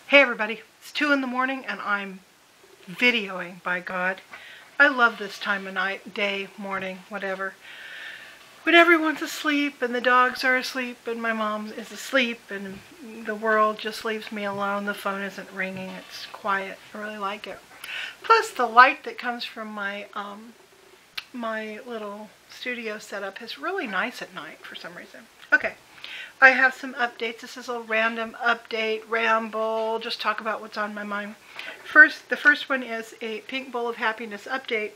Hey everybody, it's 2 in the morning and I'm videoing, by God. I love this time of night, day, morning, whatever. When everyone's asleep and the dogs are asleep and my mom is asleep and the world just leaves me alone, the phone isn't ringing, it's quiet. I really like it. Plus the light that comes from my little studio setup is really nice at night for some reason. Okay. I have some updates. This is a random update, ramble, just talk about what's on my mind. The first one is a Pink Bowl of Happiness update.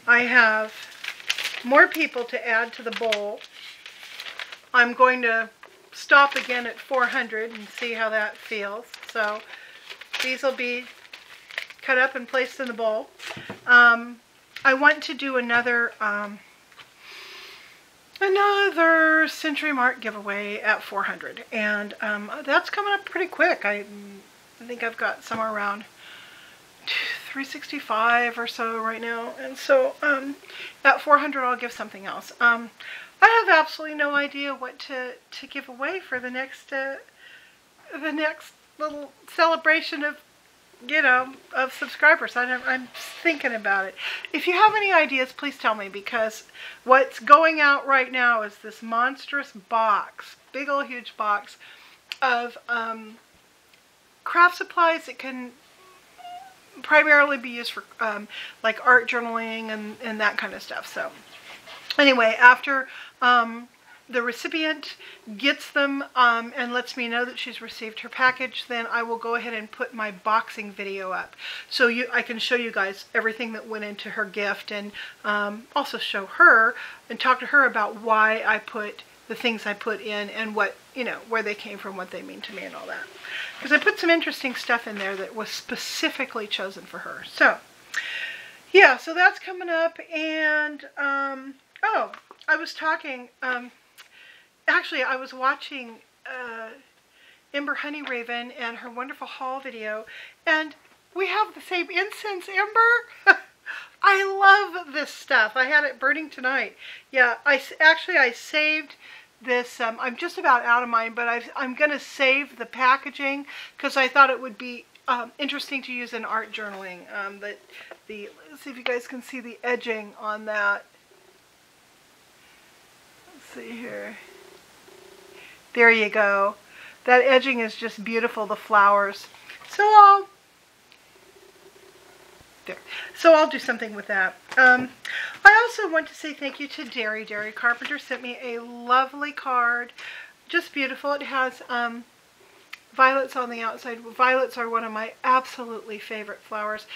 I have more people to add to the bowl. I'm going to stop again at 400 and see how that feels. So these will be cut up and placed in the bowl. I want to do another Century Mark giveaway at 400, and that's coming up pretty quick. I think I've got somewhere around 365 or so right now, and so at 400 I'll give something else. I have absolutely no idea what to give away for the next little celebration of of subscribers. I'm thinking about it. If you have any ideas, please tell me, because what's going out right now is this monstrous box, big old huge box of craft supplies that can primarily be used for like art journaling and that kind of stuff. So anyway, after the recipient gets them and lets me know that she's received her package, then I will go ahead and put my boxing video up. So I can show you guys everything that went into her gift, and also show her and talk to her about why I put the things I put in and what, where they came from, what they mean to me and all that. Because I put some interesting stuff in there that was specifically chosen for her. So, yeah, so that's coming up. And, oh, I was talking... Actually, I was watching Ember Honey Raven and her wonderful haul video, and we have the same incense, Ember. I love this stuff. I had it burning tonight. Yeah, I saved this. I'm just about out of mine, but I'm going to save the packaging because I thought it would be interesting to use in art journaling. Let's see if you guys can see the edging on that. Let's see here. There you go. That edging is just beautiful, the flowers. So I'll do something with that. I also want to say thank you to Derry. Derry Carpenter sent me a lovely card. Just beautiful. It has violets on the outside. Violets are one of my absolutely favorite flowers.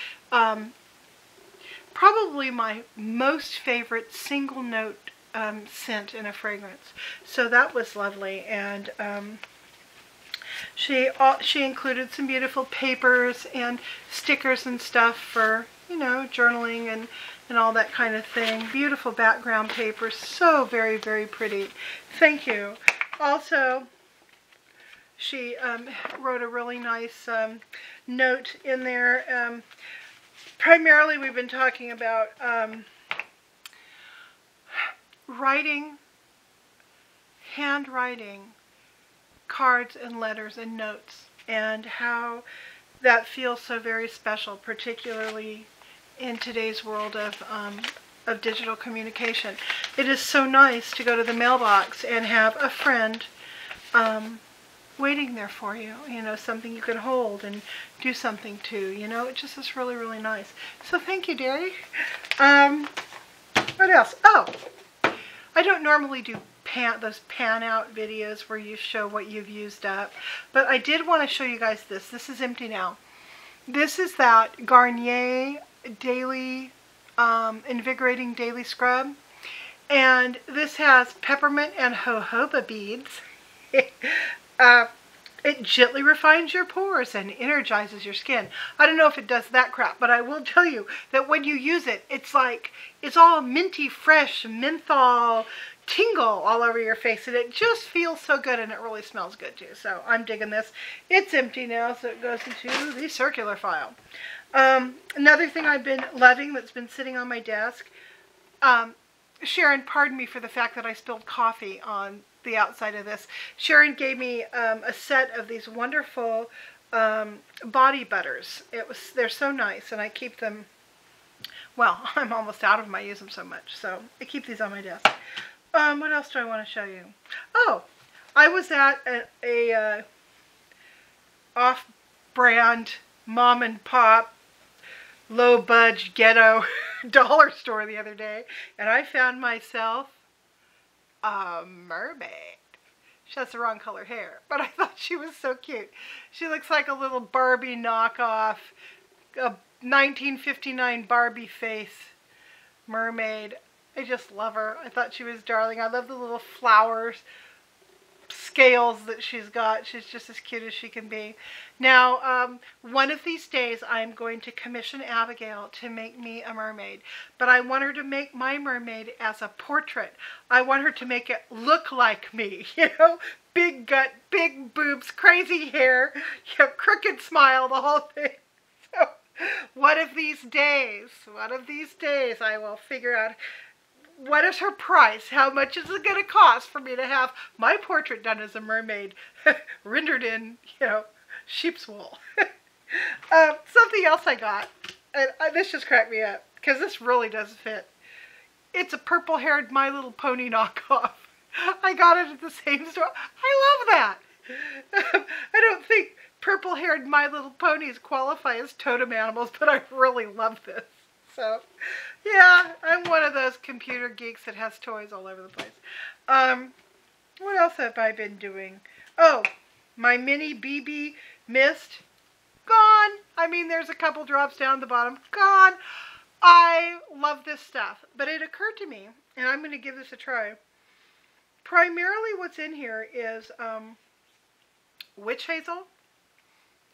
Probably my most favorite single note scent in a fragrance. So that was lovely, and she included some beautiful papers and stickers and stuff for journaling and all that kind of thing. Beautiful background papers, so very, very pretty. Thank you. Also, she wrote a really nice note in there. Primarily we've been talking about handwriting cards and letters and notes, and how that feels so very special, particularly in today's world of digital communication. It is so nice to go to the mailbox and have a friend waiting there for you, something you can hold and do something to, it just is really, really nice. So thank you, Derry. What else? Oh, I don't normally do those pan out videos where you show what you've used up, but I did want to show you guys this. This is empty now. This is that Garnier Daily Invigorating Daily Scrub, and this has peppermint and jojoba beads. It gently refines your pores and energizes your skin. I don't know if it does that crap, but I will tell you that when you use it, it's all minty, fresh, menthol, tingle all over your face, and it just feels so good, and it really smells good too. So I'm digging this. It's empty now, so it goes into the circular file. Another thing I've been loving that's been sitting on my desk, Sharon, pardon me for the fact that I spilled coffee on the outside of this. Sharon gave me a set of these wonderful body butters. They're so nice, and I keep them. Well, I'm almost out of them. I use them so much, so I keep these on my desk. What else do I want to show you? Oh, I was at a off-brand mom and pop low budge ghetto dollar store the other day, and I found myself a mermaid. She has the wrong color hair, but I thought she was so cute. She looks like a little Barbie knockoff, a 1959 Barbie face mermaid. I just love her. I thought she was darling. I love the little flowers, scales that she's got. She's just as cute as she can be. Now, one of these days I'm going to commission Abigail to make me a mermaid, but I want her to make my mermaid as a portrait. I want her to make it look like me, you know, big gut, big boobs, crazy hair, you know, crooked smile, the whole thing. So one of these days I will figure out what is her price? How much is it going to cost for me to have my portrait done as a mermaid, rendered in, you know, sheep's wool? Something else I got, and this just cracked me up, because this really does fit. It's a purple-haired My Little Pony knockoff. I got it at the same store. I love that. I don't think purple-haired My Little Ponies qualify as totem animals, but I really love this. So, yeah, I'm one of those computer geeks that has toys all over the place. What else have I been doing? Oh, my mini BB mist, gone. I mean, there's a couple drops down the bottom, gone. I love this stuff, but it occurred to me, and I'm going to give this a try. Primarily what's in here is witch hazel,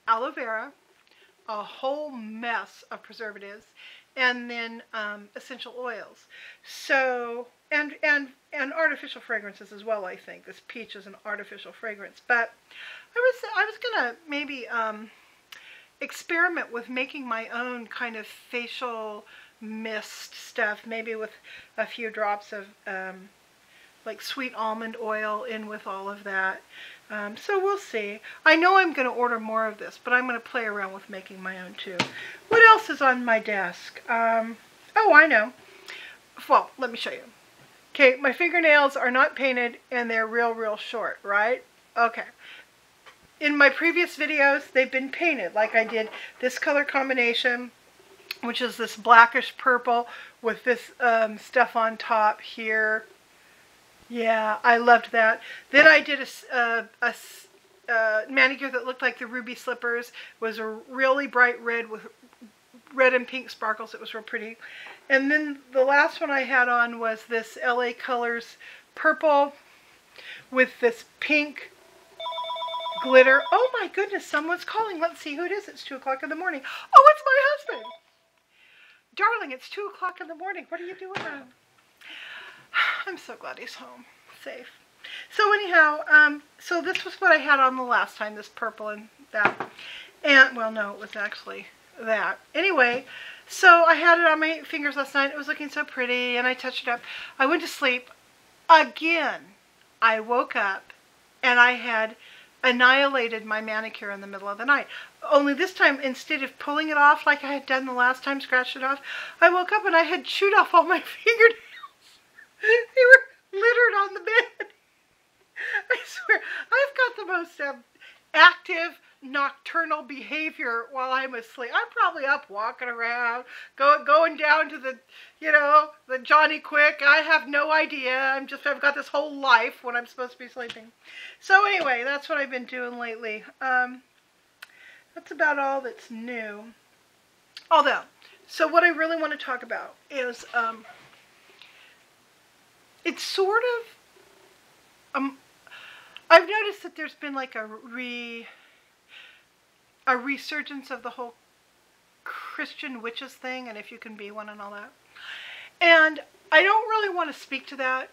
aloe vera, a whole mess of preservatives, and then essential oils. So, and artificial fragrances as well, I think. This peach is an artificial fragrance. But I was gonna maybe experiment with making my own kind of facial mist stuff, maybe with a few drops of like sweet almond oil in with all of that. So we'll see. I know I'm going to order more of this, but I'm going to play around with making my own too. What else is on my desk? Oh, I know. Well, let me show you. Okay, my fingernails are not painted and they're real short, right? Okay. In my previous videos, they've been painted, like I did this color combination, which is this blackish purple with this stuff on top here. Yeah, I loved that. Then I did a manicure that looked like the Ruby Slippers. It was a really bright red with red and pink sparkles. It was real pretty. And then the last one I had on was this LA Colors purple with this pink glitter. Oh my goodness, someone's calling. Let's see who it is. It's 2 o'clock in the morning. Oh, it's my husband. Darling, it's 2 o'clock in the morning. What are you doing now? I'm so glad he's home, safe. So anyhow, so this was what I had on the last time, this purple and that. And, well, no, it was actually that. Anyway, so I had it on my fingers last night. It was looking so pretty, and I touched it up. I went to sleep. Again, I woke up, and I had annihilated my manicure in the middle of the night. Only this time, instead of pulling it off like I had done the last time, scratched it off, I woke up and I had chewed off all my fingernails. They were littered on the bed. I swear, I've got the most active nocturnal behavior while I'm asleep. I'm probably up walking around, going down to the, you know, the Johnny Quick. I have no idea. I've got this whole life when I'm supposed to be sleeping. So anyway, that's what I've been doing lately. That's about all that's new. Although, so what I really want to talk about is, it's sort of, I've noticed that there's been like a resurgence of the whole Christian witches thing, and if you can be one and all that. And I don't really want to speak to that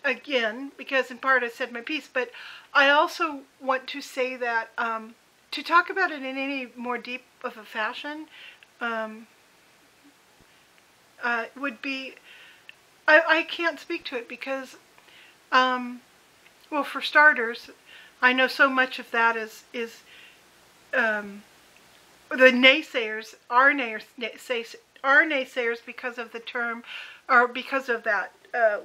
again, because in part I said my piece, but I also want to say that to talk about it in any more deep of a fashion would be, I can't speak to it because, well, for starters, I know so much of that is the naysayers are naysayers because of the term, or because of that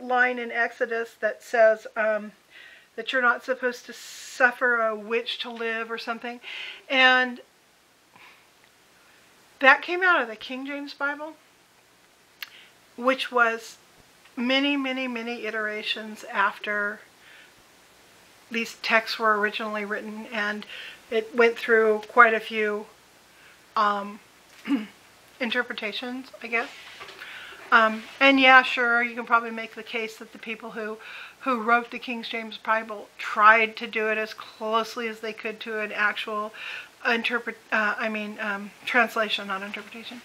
line in Exodus that says that you're not supposed to suffer a witch to live or something. And that came out of the King James Bible, which was many, many, many iterations after these texts were originally written, and it went through quite a few interpretations, I guess. And yeah, sure, you can probably make the case that the people who wrote the King James Bible tried to do it as closely as they could to an actual translation, not interpretation.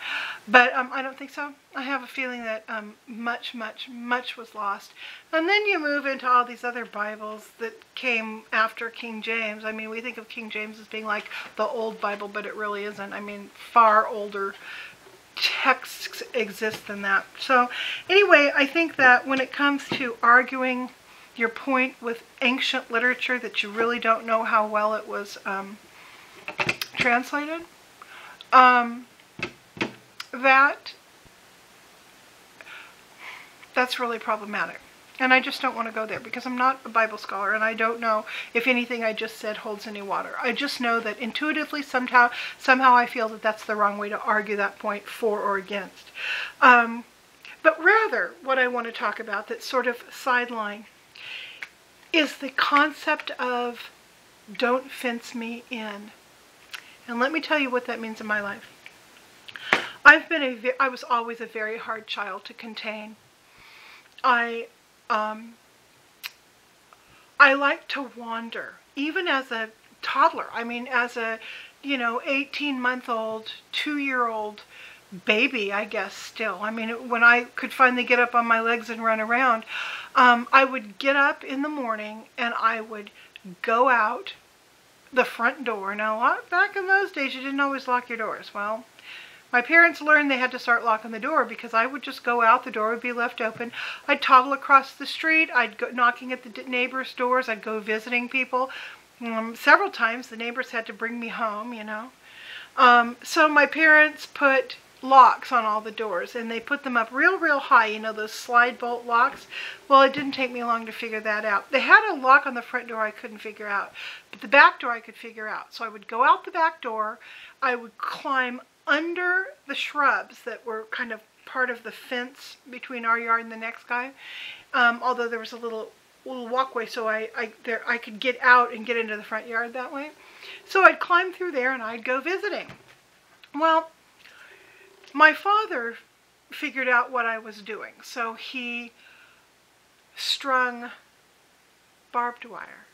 But I don't think so. I have a feeling that much was lost. And then you move into all these other Bibles that came after King James. I mean, we think of King James as being like the old Bible, but it really isn't. I mean, far older texts exist than that. So anyway, I think that when it comes to arguing your point with ancient literature that you really don't know how well it was translated, that's really problematic. And I just don't want to go there because I'm not a Bible scholar and I don't know if anything I just said holds any water. I just know that intuitively somehow I feel that that's the wrong way to argue that point for or against. But rather, what I want to talk about that's sort of sideline is the concept of don't fence me in. And let me tell you what that means in my life. I was always a very hard child to contain. I like to wander, even as a toddler. I mean, as a 18-month-old, 2-year-old baby, I guess still. I mean, when I could finally get up on my legs and run around, I would get up in the morning and I would go out the front door. Now, back in those days, you didn't always lock your doors. Well, my parents learned they had to start locking the door because I would just go out, the door would be left open. I'd toddle across the street, I'd go knocking at the neighbors' doors, I'd go visiting people. Several times the neighbors had to bring me home, So my parents put locks on all the doors, and they put them up real high, those slide bolt locks. Well, it didn't take me long to figure that out. They had a lock on the front door I couldn't figure out, but the back door I could figure out. So I would go out the back door, I would climb under the shrubs that were kind of part of the fence between our yard and the next guy, although there was a little walkway, so I could get out and get into the front yard that way. So I'd climb through there and I'd go visiting. Well, my father figured out what I was doing, so he strung barbed wire.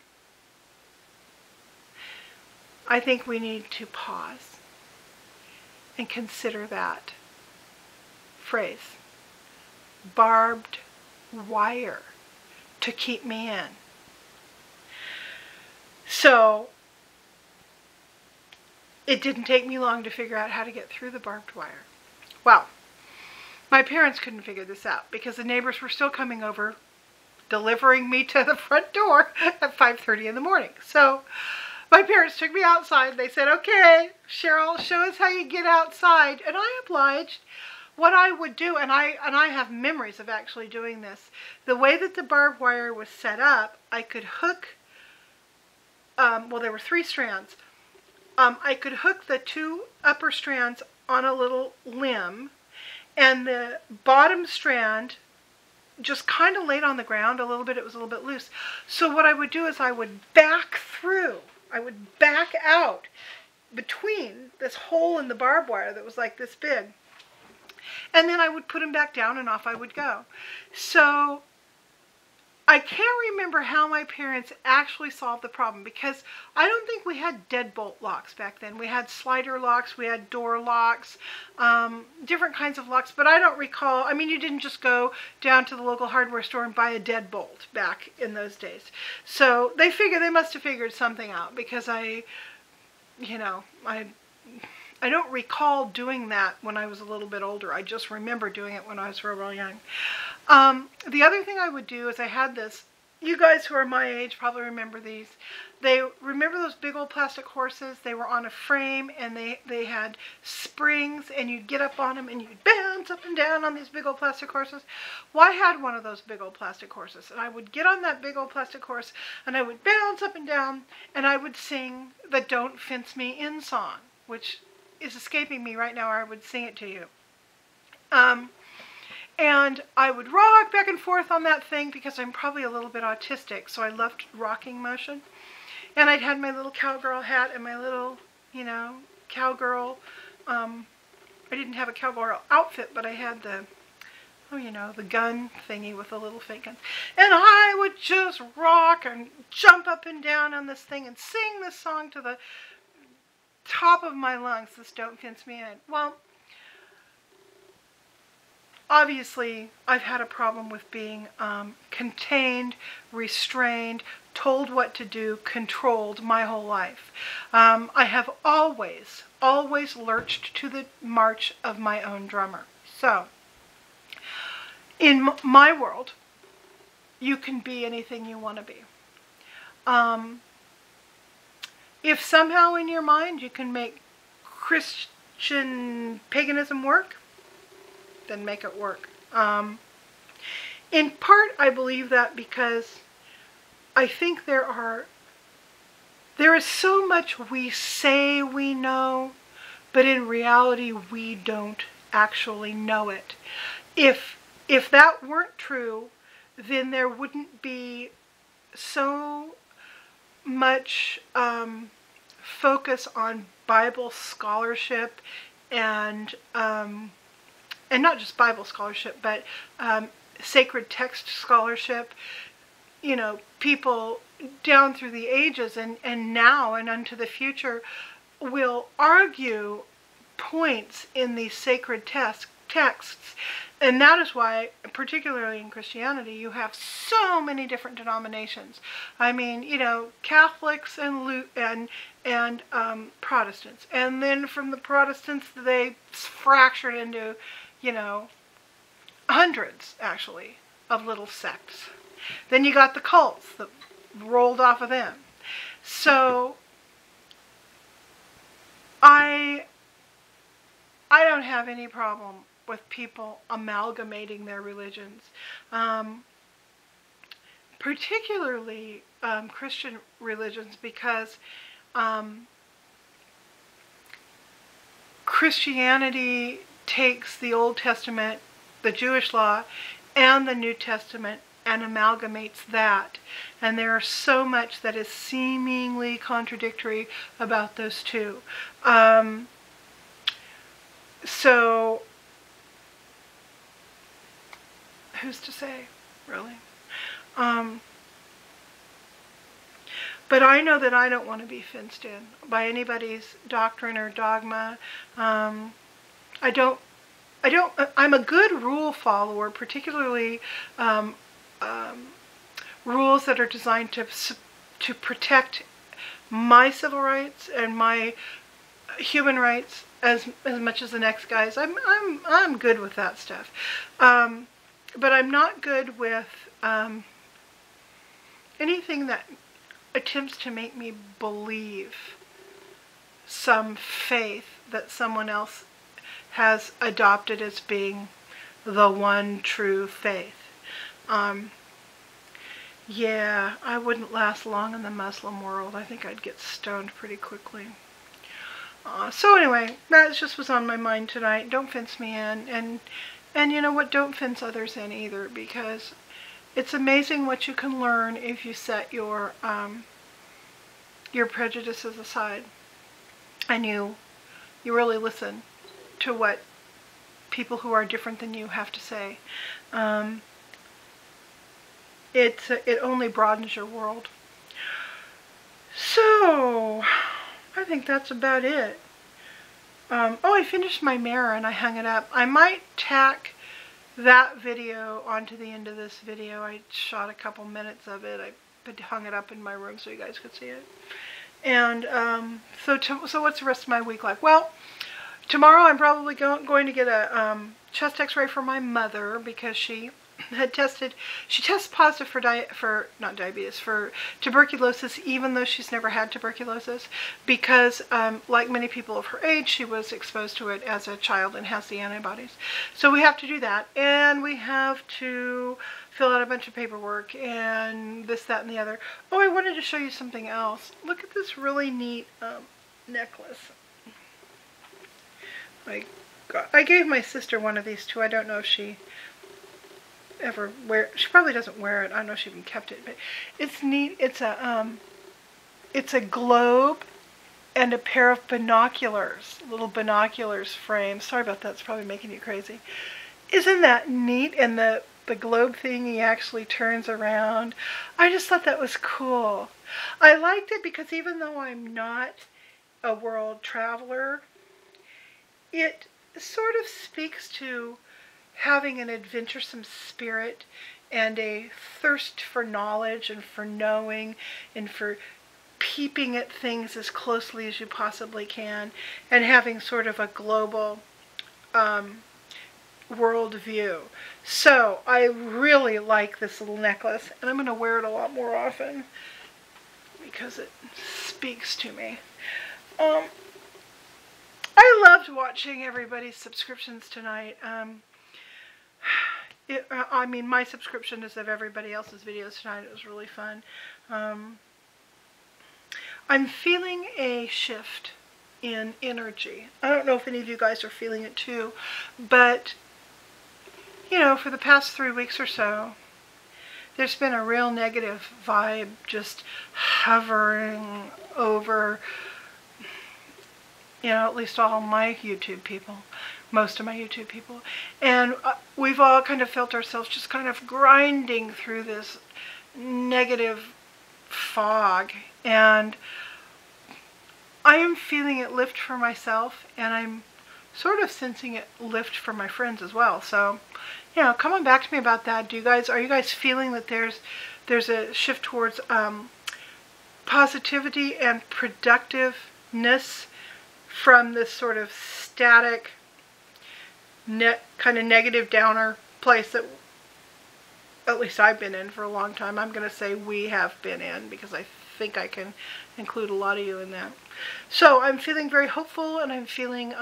I think we need to pause and consider that phrase, barbed wire, to keep me in. So it didn't take me long to figure out how to get through the barbed wire. Well, my parents couldn't figure this out because the neighbors were still coming over, delivering me to the front door at 5:30 in the morning. So my parents took me outside. They said, "Okay, Cheryl, show us how you get outside." And I obliged. What I would do, and I have memories of actually doing this, the way that the barbed wire was set up, I could hook, well, there were 3 strands. I could hook the 2 upper strands on a little limb, and the bottom strand just kind of laid on the ground a little bit. It was a little bit loose. So what I would do is I would back through. I would back out between this hole in the barbed wire that was like this big. And then I would put them back down and off I would go. So I can't remember how my parents actually solved the problem because I don't think we had deadbolt locks back then. We had slider locks, we had door locks, different kinds of locks, but I don't recall. I mean, you didn't just go down to the local hardware store and buy a deadbolt back in those days. So they must have figured something out because I don't recall doing that when I was a little bit older. I just remember doing it when I was real young. The other thing I would do is I had this, you guys who are my age probably remember these remember those big old plastic horses? They were on a frame, and they had springs, and you'd get up on them and you'd bounce up and down on these big old plastic horses. Well, I had one of those big old plastic horses, and I would get on that big old plastic horse, and I would bounce up and down, and I would sing the Don't Fence Me In song, which is escaping me right now, or I would sing it to you. And I would rock back and forth on that thing because I'm probably a little bit autistic, so I loved rocking motion. And I'd had my little cowgirl hat and my little, cowgirl, I didn't have a cowgirl outfit, but I had the gun thingy with the little fake guns. And I would just rock and jump up and down on this thing and sing this song to the top of my lungs, this Don't Fence Me In. Well, obviously, I've had a problem with being contained, restrained, told what to do, controlled my whole life. I have always lurched to the march of my own drummer. So, in my world, you can be anything you want to be. If somehow in your mind you can make Christian paganism work, then make it work. In part, I believe that because I think there is so much we say we know, but in reality we don't actually know it. If that weren't true, then there wouldn't be so much focus on Bible scholarship and not just Bible scholarship, but sacred text scholarship. People down through the ages and now and unto the future will argue points in these sacred texts. And that is why, particularly in Christianity, you have so many different denominations. I mean, Catholics and Protestants. And then from the Protestants, they fractured into, hundreds, actually, of little sects. Then you got the cults that rolled off of them. So, I don't have any problem with people amalgamating their religions, particularly Christian religions, because Christianity takes the Old Testament, the Jewish law, and the New Testament and amalgamates that. And there is so much that is seemingly contradictory about those two. So, who's to say, really? But I know that I don't want to be fenced in by anybody's doctrine or dogma. I'm a good rule follower, particularly rules that are designed to protect my civil rights and my human rights as much as the next guy's. I'm good with that stuff. But I'm not good with anything that attempts to make me believe some faith that someone else has adopted as being the one true faith. Yeah, I wouldn't last long in the Muslim world. I think I'd get stoned pretty quickly. So anyway, that just was on my mind tonight. Don't fence me in, and you know what? Don't fence others in either, because it's amazing what you can learn if you set your prejudices aside and you really listen to what people who are different than you have to say. It only broadens your world. So, I think that's about it. I finished my mirror and I hung it up. I might tack that video onto the end of this video. I shot a couple minutes of it. I hung it up in my room so you guys could see it. And so what's the rest of my week like? Well, tomorrow I'm probably going to get a chest x-ray for my mother, because she she tests positive for not diabetes, for tuberculosis, even though she's never had tuberculosis, because like many people of her age, she was exposed to it as a child and has the antibodies. So we have to do that, and we have to fill out a bunch of paperwork and this, that, and the other. Oh, I wanted to show you something else. Look at this really neat necklace. I gave my sister one of these too. I don't know if she ever she probably doesn't wear it. I don't know if she even kept it, but it's neat. It's a globe and a pair of binoculars, little binoculars frame. Sorry about that, it's probably making you crazy. Isn't that neat? And the globe thing, he actually turns around. I just thought that was cool. I liked it because even though I'm not a world traveler, it sort of speaks to having an adventuresome spirit and a thirst for knowledge and for knowing and for peeping at things as closely as you possibly can and having sort of a global world view. So I really like this little necklace, and I'm going to wear it a lot more often because it speaks to me. I loved watching everybody's subscriptions tonight. I mean, my subscription is of everybody else's videos tonight. It was really fun. I'm feeling a shift in energy. I don't know if any of you guys are feeling it too, but, you know, for the past 3 weeks or so, there's been a real negative vibe just hovering over, you know, at least all my YouTube people. Most of my YouTube people, and we've all kind of felt ourselves just kind of grinding through this negative fog, and I am feeling it lift for myself, and I'm sort of sensing it lift for my friends as well. So, you know, come on back to me about that. Are you guys feeling that there's a shift towards positivity and productiveness from this sort of static kind of negative downer place that at least I've been in for a long time? I'm going to say we have been in, because I think I can include a lot of you in that. So I'm feeling very hopeful, and I'm feeling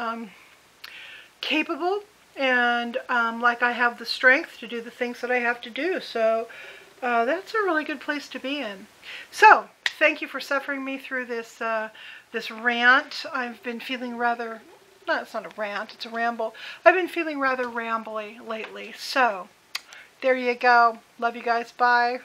capable, and like I have the strength to do the things that I have to do. So that's a really good place to be in. So thank you for suffering me through this this rant. I've been feeling rather, no, it's not a rant, it's a ramble. I've been feeling rather rambly lately. So, there you go. Love you guys. Bye.